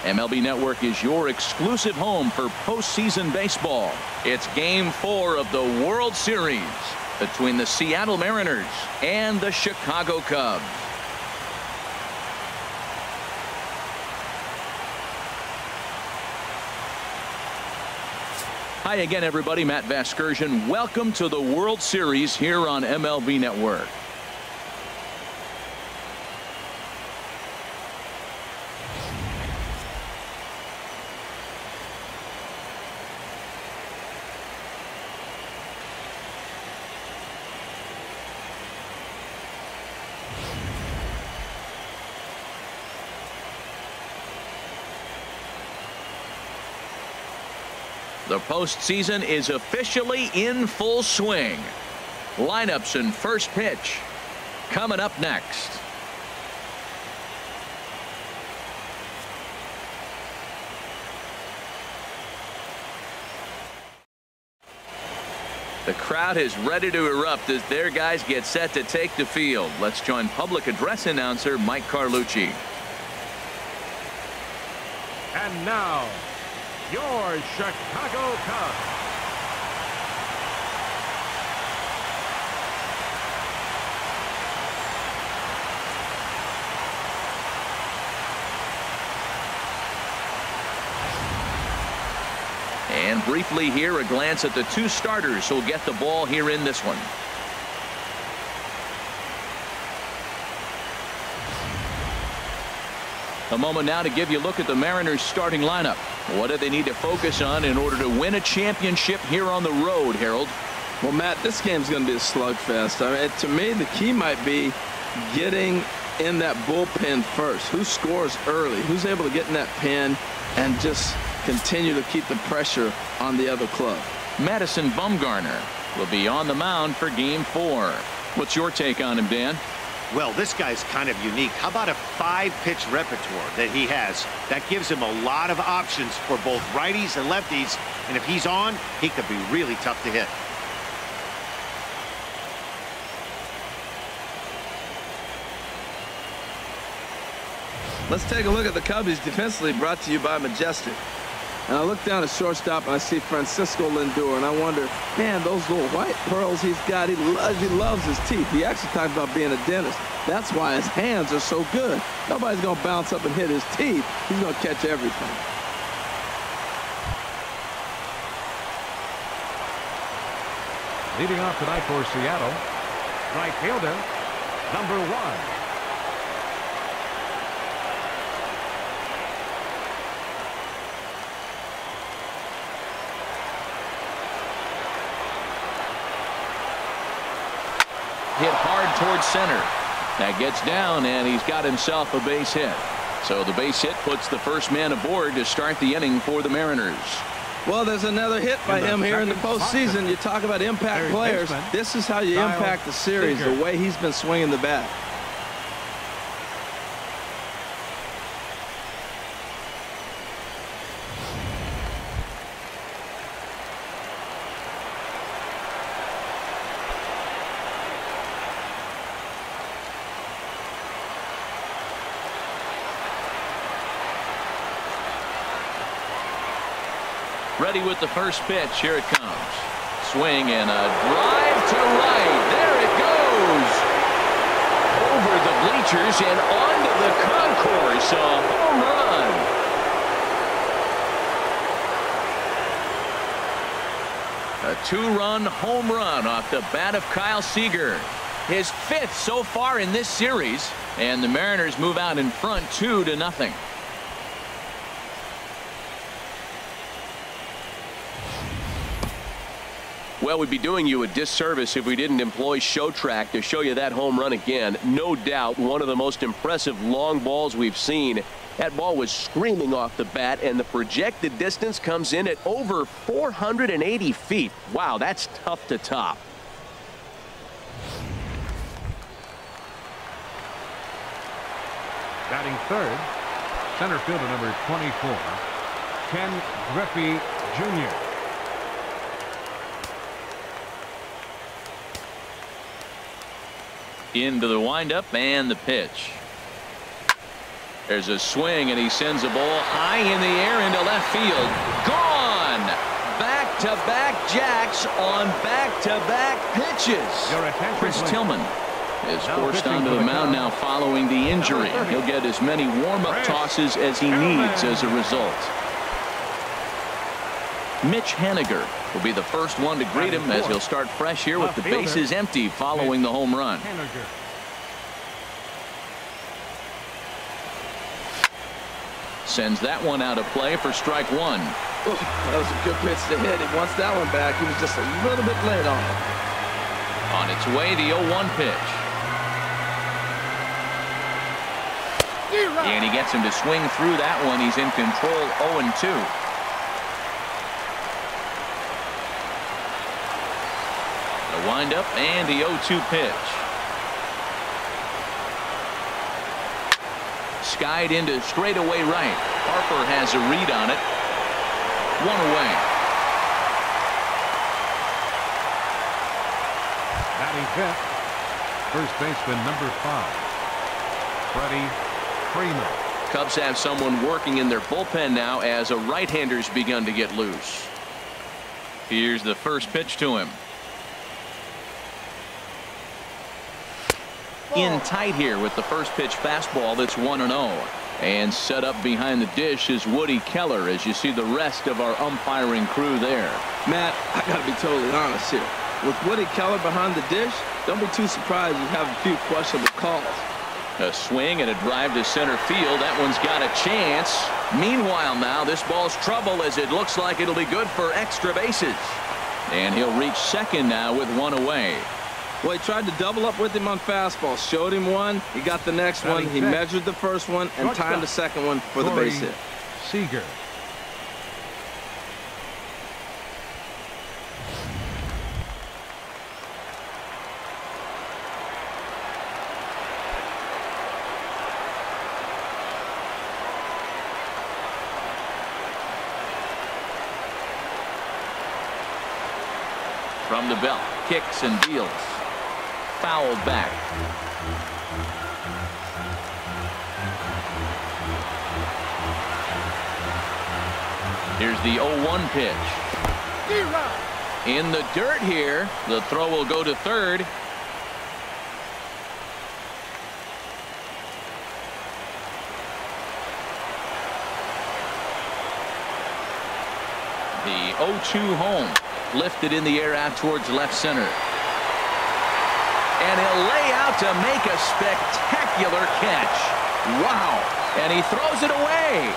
MLB Network is your exclusive home for postseason baseball. It's Game 4 of the World Series between the Seattle Mariners and the Chicago Cubs. Hi again, everybody. Matt Vasgersian. Welcome to the World Series here on MLB Network. The postseason is officially in full swing. Lineups and first pitch coming up next. The crowd is ready to erupt as their guys get set to take the field. Let's join public address announcer Mike Carlucci. And now, your Chicago Cubs. And briefly here, a glance at the two starters who'll get the ball here in this one. A moment now to give you a look at the Mariners starting lineup. What do they need to focus on in order to win a championship here on the road, Harold? Well, Matt, this game's going to be a slugfest. I mean, to me, the key might be getting in that bullpen first. Who scores early? Who's able to get in that pen and just continue to keep the pressure on the other club? Madison Bumgarner will be on the mound for Game 4. What's your take on him, Dan? Well, this guy's kind of unique. How about a 5-pitch repertoire that he has? That gives him a lot of options for both righties and lefties. And if he's on, he could be really tough to hit. Let's take a look at the Cubbies defensively, brought to you by Majestic. And I look down at shortstop and I see Francisco Lindor, and I wonder, man, those little white pearls he's got, he loves his teeth. He actually talks about being a dentist. That's why his hands are so good. Nobody's going to bounce up and hit his teeth. He's going to catch everything. Leading off tonight for Seattle, right fielder, number 1. Hit hard towards center. That gets down, and he's got himself a base hit. So the base hit puts the first man aboard to start the inning for the Mariners. Well, there's another hit by him here in the postseason. You talk about impact players. This is how you impact the series, the way he's been swinging the bat. Ready with the first pitch. Here it comes. Swing and a drive to right. There it goes. Over the bleachers and onto the concourse. A home run. A 2-run home run off the bat of Kyle Seager. His 5th so far in this series. And the Mariners move out in front 2-0. Well, we'd be doing you a disservice if we didn't employ Show Track to show you that home run again. No doubt one of the most impressive long balls we've seen. That ball was screaming off the bat, and the projected distance comes in at over 480 feet. Wow, that's tough to top. Batting third, center fielder number 24, Ken Griffey Jr. Into the windup and the pitch. There's a swing, and he sends a ball high in the air into left field. Gone! Back-to-back jacks on back-to-back pitches. Your attention, Chris please. Tillman is Now forced pitching onto for the the mound Cubs. now following the injury. He'll get as many warm-up Chris tosses as he Tillman. needs as a result. Mitch Haniger will be the first one to greet him as he'll start fresh here with the bases empty following the home run. Haniger. Sends that one out of play for strike one. Ooh, that was a good pitch to hit. He wants that one back. He was just a little bit late on it. On its way, the 0-1 pitch. And he gets him to swing through that one. He's in control, 0-2. The windup and the 0-2 pitch. Skied into straightaway right. Harper has a read on it. One away. Batting fifth, first baseman number 5, Freddy Freeman. Cubs have someone working in their bullpen now as a right-hander's begun to get loose. Here's the first pitch to him. In tight here with the first pitch fastball that's 1-0. And set up behind the dish is Woody Keller as you see the rest of our umpiring crew there. Matt, I got to be totally honest here. With Woody Keller behind the dish, don't be too surprised you have a few questionable calls. A swing and a drive to center field. That one's got a chance. Meanwhile now this ball's trouble as it looks like it'll be good for extra bases. And he'll reach second now with one away. Well, he tried to double up with him on fastball. Showed him one. He got the next one. He measured the first one and timed the second one for the base hit. Seager. From the belt, kicks and deals. Fouled back. Here's the 0-1 pitch. In the dirt here. The throw will go to third. The 0-2 home. Lifted in the air out towards left center. And he'll lay out to make a spectacular catch. Wow. And he throws it away.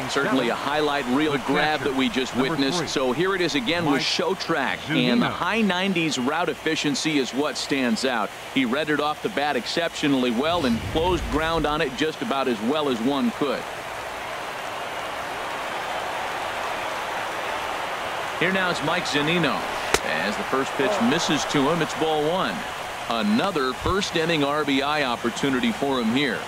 Certainly a highlight reel grab that we just witnessed. So here it is again with show track. And the high 90s route efficiency is what stands out. He read it off the bat exceptionally well and closed ground on it just about as well as one could. Here now is Mike Zanino. As the first pitch misses to him, it's ball one. Another first inning RBI opportunity for him here.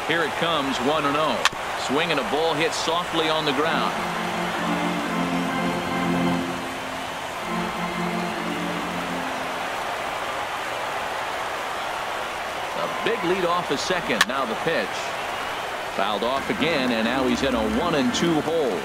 Here it comes, 1-0. Swing and a ball hit softly on the ground. Big lead off a second. Now the pitch. Fouled off again, and now he's in a 1-2 hole.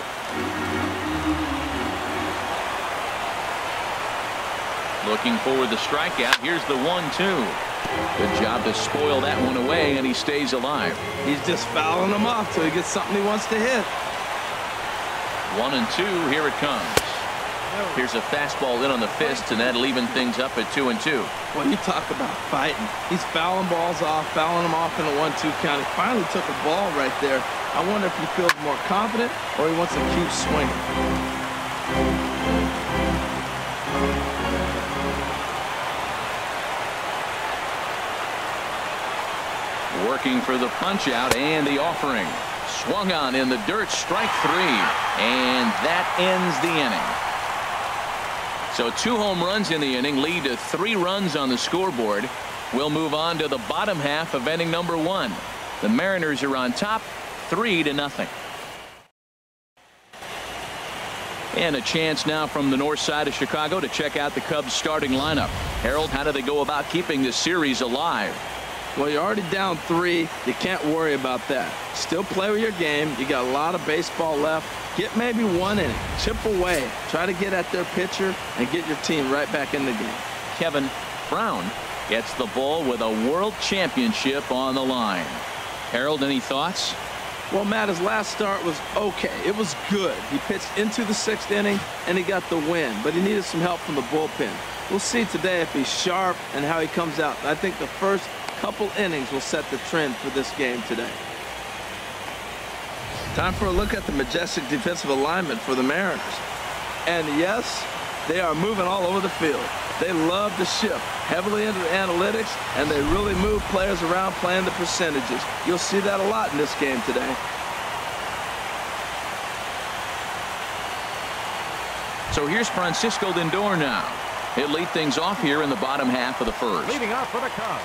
Looking for the strikeout. Here's the 1-2. Good job to spoil that one away, and he stays alive. He's just fouling them off till he gets something he wants to hit. 1-2. Here it comes. Here's a fastball in on the fist, and that'll even things up at 2-2. Well, you talk about fighting. He's fouling balls off, fouling them off in a 1-2 count. He finally took a ball right there. I wonder if he feels more confident or he wants to keep swinging. Working for the punch out and the offering. Swung on in the dirt, strike three, and that ends the inning. So 2 home runs in the inning lead to 3 runs on the scoreboard. We'll move on to the bottom half of inning number 1. The Mariners are on top 3-0. And a chance now from the north side of Chicago to check out the Cubs starting lineup. Harold, how do they go about keeping this series alive? Well, you're already down 3. You can't worry about that. Still play with your game. You got a lot of baseball left. Get maybe 1 inning. Chip away. Try to get at their pitcher and get your team right back in the game. Kevin Brown gets the ball with a world championship on the line. Harold, any thoughts? Well, Matt, his last start was okay. It was good. He pitched into the 6th inning, and he got the win, but he needed some help from the bullpen. We'll see today if he's sharp and how he comes out. I think the first couple innings will set the trend for this game today. Time for a look at the majestic defensive alignment for the Mariners. And yes, they are moving all over the field. They love to shift heavily into the analytics, and they really move players around playing the percentages. You'll see that a lot in this game today. So here's Francisco Lindor now. He'll lead things off here in the bottom half of the first. Leading off for the Cubs,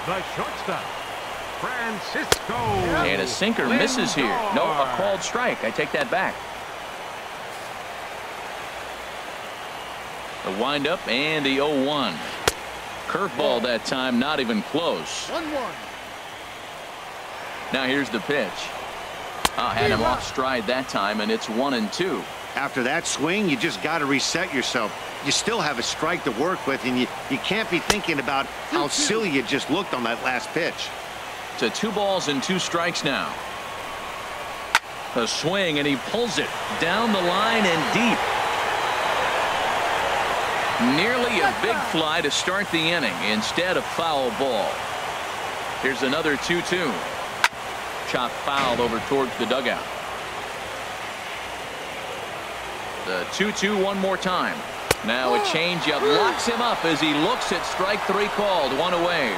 the shortstop, Francisco. And a sinker misses here. No, a called strike. I take that back. The windup and the 0-1. Curveball that time, not even close. 1-1. Now here's the pitch. Had him off stride that time, and it's 1-2. After that swing, you just got to reset yourself. You still have a strike to work with, and you can't be thinking about how silly you just looked on that last pitch. To 2 balls and 2 strikes now. A swing, and he pulls it down the line and deep. Nearly a big fly to start the inning instead of foul ball. Here's another 2-2. Chop foul over towards the dugout. The 2-2 one more time. Now a changeup locks him up as he looks at strike 3 called. 1 away.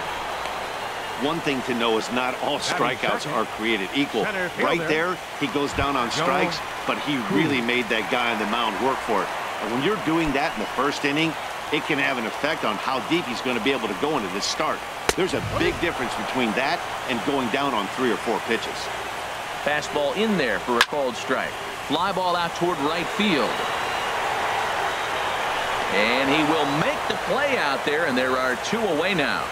One thing to know is not all strikeouts are created equal. Right there, he goes down on strikes, but he really made that guy on the mound work for it. And when you're doing that in the first inning, it can have an effect on how deep he's going to be able to go into this start. There's a big difference between that and going down on 3 or 4 pitches. Fastball in there for a called strike. Fly ball out toward right field. And he will make the play out there, and there are 2 away now.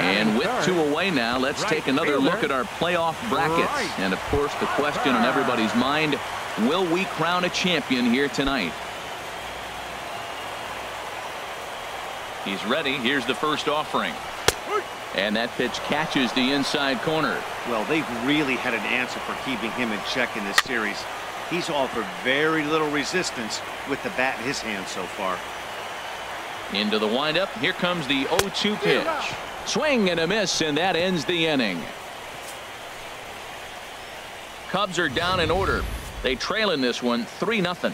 And with 2 away now, let's take another look at our playoff brackets. And of course, the question on everybody's mind, will we crown a champion here tonight? He's ready. Here's the first offering. And that pitch catches the inside corner. Well, they've really had an answer for keeping him in check in this series. He's offered very little resistance with the bat in his hand so far. Into the windup. Here comes the 0-2 pitch. Swing and a miss, and that ends the inning. Cubs are down in order. They trail in this one 3-0.